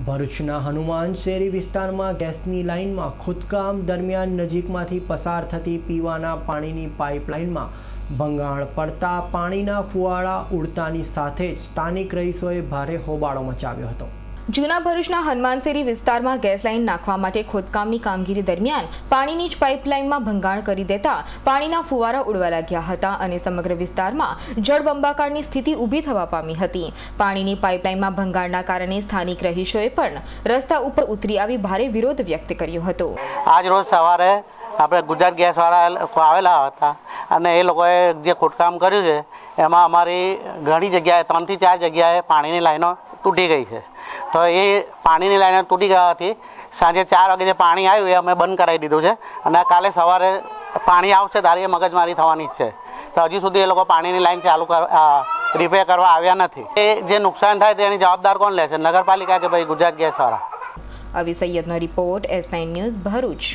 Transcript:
ભરૂચના હનુમાન શેરી વિસ્તારમાં ગેસની લાઇનમાં ખોદકામ દરમિયાન નજીકમાંથી પસાર થતી પીવાના પાણીની પાઇપલાઇનમાં ભંગાણ પડતા પાણીના ફુવારા ઉડતાની સાથે જ સ્થાનિક રહીશોએ ભારે હોબાળો મચાવ્યો હતો। જૂના ભરૂચના હનુમાનશેરી વિસ્તારમાં ગેસ લાઇન નાખવા માટે ખોદકામની કામગીરી દરમિયાન પાણીની જ પાઇપલાઇનમાં ભંગાણ કરી દેતા પાણીના ફુવારા ઉડવા લાગ્યા હતા અને સમગ્ર વિસ્તારમાં જળબંબાકારની સ્થિતિ ઊભી થવા પામી હતી। પાણીની પાઇપલાઇનમાં ભંગાણના કારણે સ્થાનિક રહીશોએ પણ રસ્તા ઉપર ઉતરી આવી ભારે વિરોધ વ્યક્ત કર્યો હતો। આજ રોજ સવારે આપણે ગુજરાત ગેસવાળા આવેલા હતા અને એ લોકોએ જે ખોદકામ કર્યું છે એમાં અમારી ઘણી જગ્યાએ 3 થી 4 જગ્યાએ પાણીની લાઈનો તૂટી ગઈ છે। તો એ પાણીની લાઈનો તૂટી ગયાથી સાંજે 4 વાગે જે પાણી આવ્યું એ અમે બંધ કરાવી દીધું છે અને કાલે સવારે પાણી આવશે ત્યારે એ મગજમારી થવાની છે। તો હજી સુધી એ લોકો પાણીની લાઈન ચાલુ રિપેર કરવા આવ્યા નથી। એ જે નુકસાન થાય તેની જવાબદાર કોણ લેશે? નગરપાલિકા કે ભાઈ ગુજરાત ગેસવાળા? અવી સૈયદનો રિપોર્ટ S9 ન્યૂઝ ભરૂચ।